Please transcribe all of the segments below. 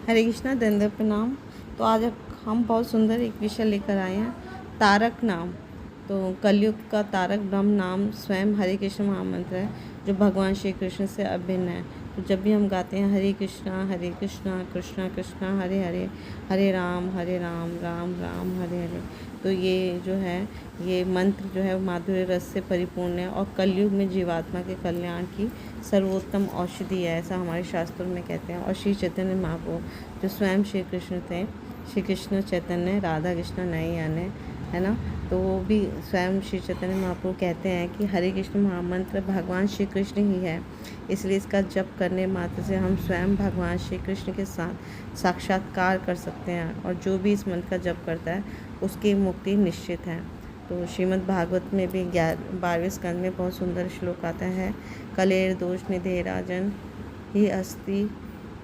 हरे कृष्णा दंड प्रणाम। तो आज हम बहुत सुंदर एक विषय लेकर आए हैं, तारक नाम। तो कलयुग का तारक ब्रह्म नाम स्वयं हरे कृष्ण महामंत्र है, जो भगवान श्री कृष्ण से अभिन्न है। तो जब भी हम गाते हैं हरे कृष्णा कृष्णा कृष्णा हरे हरे, हरे राम राम राम हरे हरे, तो ये जो है ये मंत्र जो है माधुर्य रस से परिपूर्ण है और कलयुग में जीवात्मा के कल्याण की सर्वोत्तम औषधि है, ऐसा हमारे शास्त्रों में कहते हैं। और श्री चैतन्य महाप्रभु जो स्वयं श्री कृष्ण थे, श्री कृष्ण चैतन्य राधा कृष्ण नहीं आने, है ना, तो वो भी स्वयं श्री चैतन्य महाप्रभु कहते हैं कि हरे कृष्ण महामंत्र भगवान श्री कृष्ण ही है, इसलिए इसका जप करने मात्र से हम स्वयं भगवान श्री कृष्ण के साथ साक्षात्कार कर सकते हैं, और जो भी इस मंत्र का जप करता है उसकी मुक्ति निश्चित है। तो श्रीमद् भागवत में भी 12वें स्कंद में बहुत सुंदर श्लोक आता है, कलेर दोष निधे राजन ही अस्ति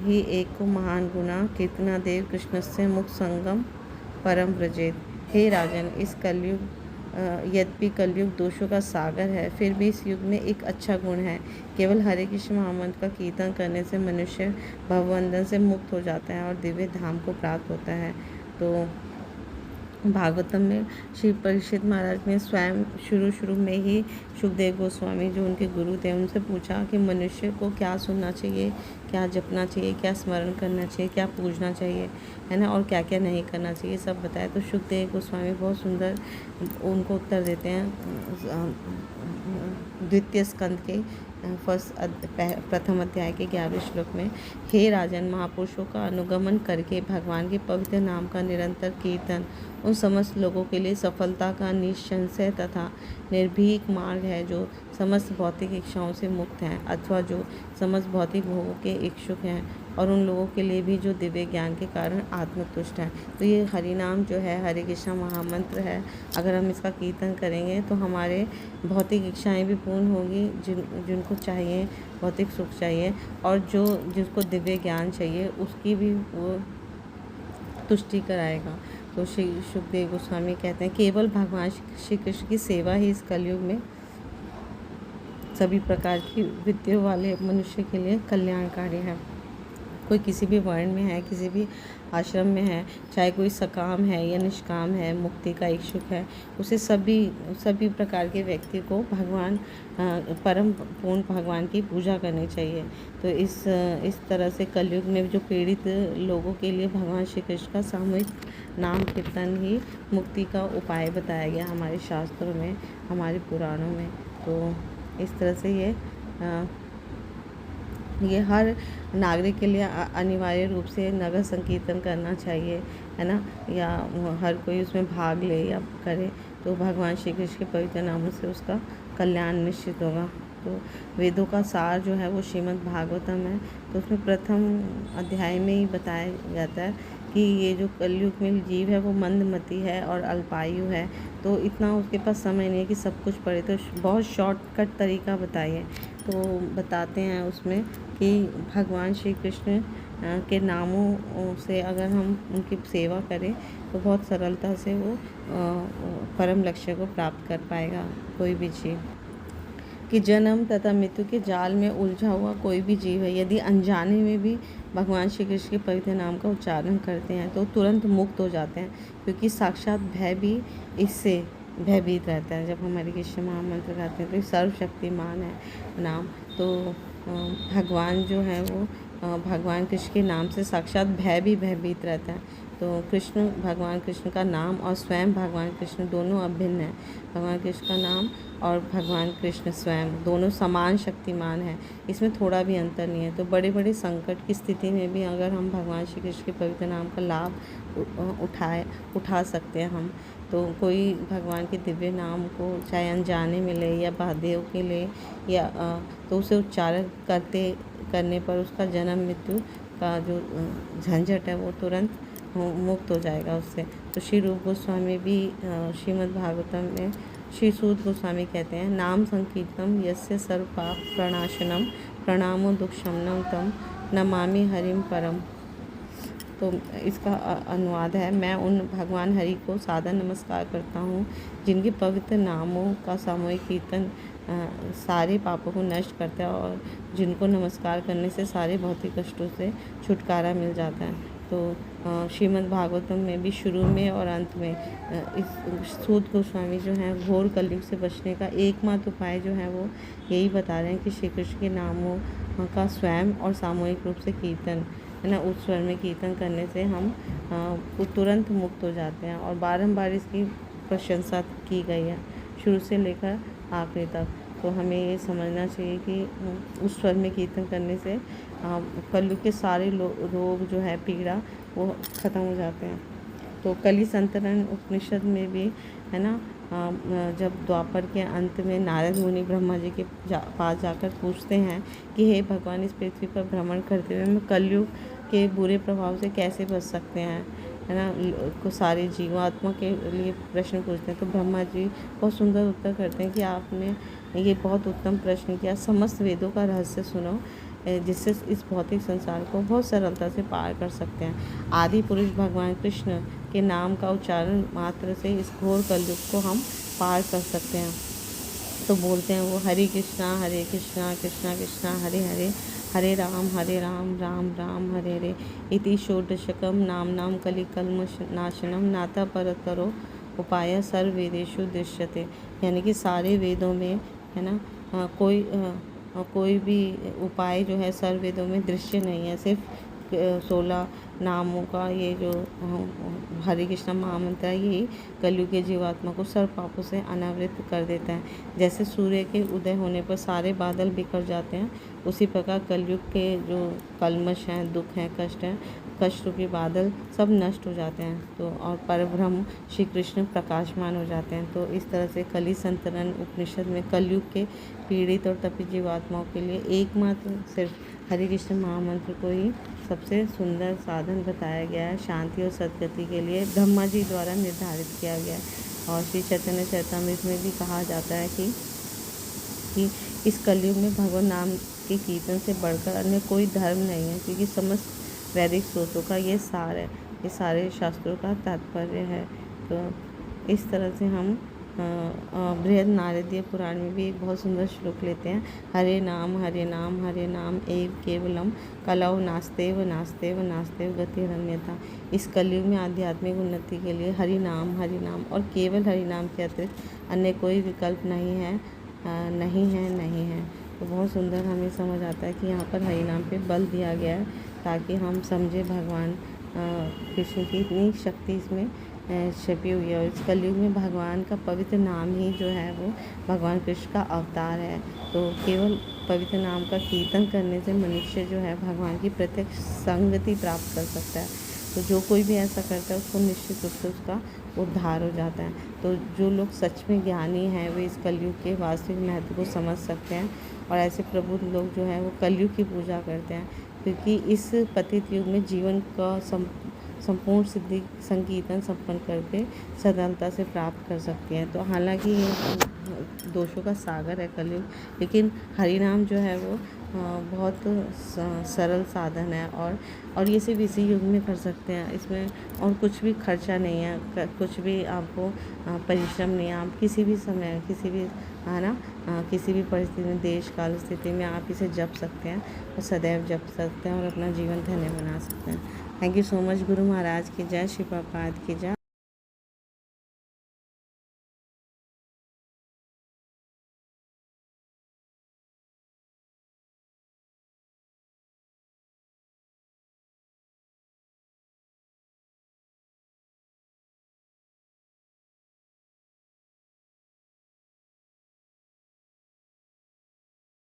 ही एक महान गुना कीर्तना देव कृष्ण से मुक्त संगम परम व्रजेत। हे राजन, इस कलयुग यद्यपि कलयुग दोषों का सागर है, फिर भी इस युग में एक अच्छा गुण है। केवल हरे कृष्ण महामंत्र का कीर्तन करने से मनुष्य भवबंधन से मुक्त हो जाता है और दिव्य धाम को प्राप्त होता है। तो भागवतम में श्री परीक्षित महाराज ने स्वयं शुरू में ही सुखदेव गोस्वामी जो उनके गुरु थे उनसे पूछा कि मनुष्य को क्या सुनना चाहिए, क्या जपना चाहिए, क्या स्मरण करना चाहिए, क्या पूजना चाहिए, है ना, और क्या क्या नहीं करना चाहिए, सब बताया। तो सुखदेव गोस्वामी बहुत सुंदर उनको उत्तर देते हैं द्वितीय स्कंद के प्रथम अध्याय के 11वें श्लोक में, हे राजन, महापुरुषों का अनुगमन करके भगवान के पवित्र नाम का निरंतर कीर्तन उन समस्त लोगों के लिए सफलता का निसंशय तथा निर्भीक मार्ग है, जो समस्त भौतिक इच्छाओं से मुक्त हैं अथवा जो समस्त भौतिक भोगों के इच्छुक हैं, और उन लोगों के लिए भी जो दिव्य ज्ञान के कारण आत्मतुष्ट हैं। तो ये हरि नाम जो है हरे कृष्ण महामंत्र है, अगर हम इसका कीर्तन करेंगे तो हमारे भौतिक इच्छाएं भी पूर्ण होगी, जिनको चाहिए भौतिक सुख चाहिए, और जिसको दिव्य ज्ञान चाहिए उसकी भी वो तुष्टि कराएगा। तो श्री सुखदेव गोस्वामी कहते हैं, केवल भगवान श्री कृष्ण की सेवा ही इस कलयुग में सभी प्रकार की वृत्तियों वाले मनुष्य के लिए कल्याणकारी है। कोई किसी भी वर्ण में है, किसी भी आश्रम में है, चाहे कोई सकाम है या निष्काम है, मुक्ति का इच्छुक है, उसे सभी प्रकार के व्यक्ति को भगवान परम पूर्ण भगवान की पूजा करनी चाहिए। तो इस तरह से कलयुग में जो पीड़ित लोगों के लिए भगवान श्री कृष्ण का सामूहिक नाम कीर्तन ही मुक्ति का उपाय बताया गया हमारे शास्त्रों में, हमारे पुराणों में। तो इस तरह से ये हर नागरिक के लिए अनिवार्य रूप से नगर संकीर्तन करना चाहिए, है ना, या हर कोई उसमें भाग ले या करे, तो भगवान श्री कृष्ण के पवित्र नामों से उसका कल्याण निश्चित होगा। तो वेदों का सार जो है वो श्रीमद् भागवतम है। तो उसमें प्रथम अध्याय में ही बताया जाता है कि ये जो कलयुग में जीव है वो मंदमती है और अल्पायु है, तो इतना उसके पास समय नहीं है कि सब कुछ पढ़े, तो बहुत शॉर्टकट तरीका बताइए। तो बताते हैं उसमें कि भगवान श्री कृष्ण के नामों से अगर हम उनकी सेवा करें तो बहुत सरलता से वो परम लक्ष्य को प्राप्त कर पाएगा कोई भी जीव। कि जन्म तथा मृत्यु के जाल में उलझा हुआ कोई भी जीव है, यदि अनजाने में भी भगवान श्री कृष्ण के पवित्र नाम का उच्चारण करते हैं तो तुरंत मुक्त हो जाते हैं, क्योंकि साक्षात भय भी इससे भयभीत रहता है। जब हम हरे कृष्ण महामंत्र गाते हैं तो सर्वशक्तिमान है नाम, तो भगवान जो है वो भगवान कृष्ण के नाम से साक्षात भय भी भयभीत रहता है। तो कृष्ण, भगवान कृष्ण का नाम और स्वयं भगवान कृष्ण दोनों अभिन्न हैं। भगवान कृष्ण का नाम और भगवान कृष्ण स्वयं दोनों समान शक्तिमान हैं, इसमें थोड़ा भी अंतर नहीं है। तो बड़े बड़े संकट की स्थिति में भी अगर हम भगवान श्री कृष्ण के पवित्र नाम का लाभ उठा सकते हैं हम, तो कोई भगवान के दिव्य नाम को चाहे अनजाने में ले या बहादेव के ले या तो उसे उच्चारण करने पर उसका जन्म मृत्यु का जो झंझट है वो तुरंत मुक्त हो जाएगा उससे। तो श्री रूप गोस्वामी भी श्रीमद् भागवतम में श्री सूत गोस्वामी कहते हैं, नाम संकीर्तम यस्य सर्व पाप प्रणाशनम प्रणामो दुःखशमनम तम नमामि हरिम परम। तो इसका अनुवाद है, मैं उन भगवान हरि को सादर नमस्कार करता हूँ जिनके पवित्र नामों का सामूहिक कीर्तन सारे पापों को नष्ट करता है और जिनको नमस्कार करने से सारे भौतिक कष्टों से छुटकारा मिल जाता है। तो श्रीमद् भागवतम में भी शुरू में और अंत में इस सूत गोस्वामी जो हैं घोर कलयुग से बचने का एकमात्र उपाय जो है वो यही बता रहे हैं कि श्री कृष्ण के नामों का स्वयं और सामूहिक रूप से कीर्तन, है ना, उस स्वर में कीर्तन करने से हम तुरंत मुक्त हो जाते हैं। और बारंबार इसकी प्रशंसा की गई है शुरू से लेकर आखिरी तक। तो हमें ये समझना चाहिए कि उस स्वर में कीर्तन करने से कलयुग के सारे रोग जो है, पीड़ा, वो ख़त्म हो जाते हैं। तो कली संतरण उपनिषद में भी, है ना, जब द्वापर के अंत में नारद मुनि ब्रह्मा जी के पास जाकर पूछते हैं कि हे भगवान, इस पृथ्वी पर भ्रमण करते हुए हम कलयुग के बुरे प्रभाव से कैसे बच सकते हैं, है ना, को सारे जीवात्मा के लिए प्रश्न पूछते हैं। तो ब्रह्मा जी बहुत सुंदर उत्तर करते हैं कि आपने ये बहुत उत्तम प्रश्न किया, समस्त वेदों का रहस्य सुनो, जिससे इस भौतिक संसार को बहुत सरलता से पार कर सकते हैं। आदि पुरुष भगवान कृष्ण के नाम का उच्चारण मात्र से इस घोर कलयुग को हम पार कर सकते हैं। तो बोलते हैं वो, हरे कृष्णा कृष्णा कृष्णा हरे हरे, हरे राम राम राम हरे हरे, इति षोडशकम नाम कलिकल्मष नाशनम नाथा परतरो उपाय सर्ववेदेषु दृश्यते। यानी कि सारे वेदों में, है ना, कोई भी उपाय जो है सर्व वेदों में दृश्य नहीं है। सिर्फ 16 नामों का ये जो हरे कृष्ण महामंत्र है, यही कलयुग के जीवात्मा को सर्व पापों से अनावृत कर देता है। जैसे सूर्य के उदय होने पर सारे बादल बिखर जाते हैं, उसी प्रकार कलयुग के जो कल्मश हैं, दुख हैं, कष्ट रूपी बादल सब नष्ट हो जाते हैं। तो और परब्रह्म श्री कृष्ण प्रकाशमान हो जाते हैं। तो इस तरह से कली संतरण उपनिषद में कलयुग के पीड़ित और तपित जीवात्माओं के लिए एकमात्र सिर्फ हरे कृष्ण महामंत्र को ही सबसे सुंदर साधन बताया गया है। शांति और सद्गति के लिए ब्रह्मा जी द्वारा निर्धारित किया गया है। और श्री चैतन्य चरितामृत में भी कहा जाता है कि इस कलयुग में भगवान नाम के कीर्तन से बढ़कर अन्य कोई धर्म नहीं है, क्योंकि समस्त वैदिक स्रोतों का ये सार है, ये सारे शास्त्रों का तात्पर्य है। तो इस तरह से हम बृहद नारदीय पुराण में भी एक बहुत सुंदर श्लोक लेते हैं, हरे नाम एव केवलम कलौ नास्तेव गतिरन्यथा। इस कलयुग में आध्यात्मिक उन्नति के लिए हरि नाम और केवल हरि नाम के अतिरिक्त अन्य कोई विकल्प नहीं है। तो बहुत सुंदर हमें समझ आता है कि यहाँ पर हरि नाम पे बल दिया गया है, ताकि हम समझे भगवान कृष्ण की इतनी शक्ति इसमें छिपी हुई है। और इस कलयुग में भगवान का पवित्र नाम ही जो है वो भगवान कृष्ण का अवतार है। तो केवल पवित्र नाम का कीर्तन करने से मनुष्य जो है भगवान की प्रत्यक्ष संगति प्राप्त कर सकता है। तो जो कोई भी ऐसा करता है उसको निश्चित रूप से उसका उद्धार हो जाता है। तो जो लोग सच में ज्ञानी हैं वे इस कलयुग के वास्तविक महत्व को समझ सकते हैं, और ऐसे प्रबुद्ध लोग जो हैं वो कलयुग की पूजा करते हैं, क्योंकि इस पतित युग में जीवन का संपूर्ण सिद्धि संकीर्तन संपन्न करके सरलता से प्राप्त कर सकती हैं। तो हालांकि ये दोषों का सागर है कलयुग, लेकिन हरिनाम जो है वो बहुत सरल साधन है, और ये सिर्फ इसी युग में कर सकते हैं। इसमें और कुछ भी खर्चा नहीं है, कुछ भी आपको परिश्रम नहीं है। आप किसी भी समय, किसी भी, है ना, किसी भी परिस्थिति में, देश काल स्थिति में आप इसे जप सकते हैं और सदैव जप सकते हैं और अपना जीवन धन्य बना सकते हैं। Thank you so much. Guru Maharaj की जय, श्री प्रभुपाद की जय।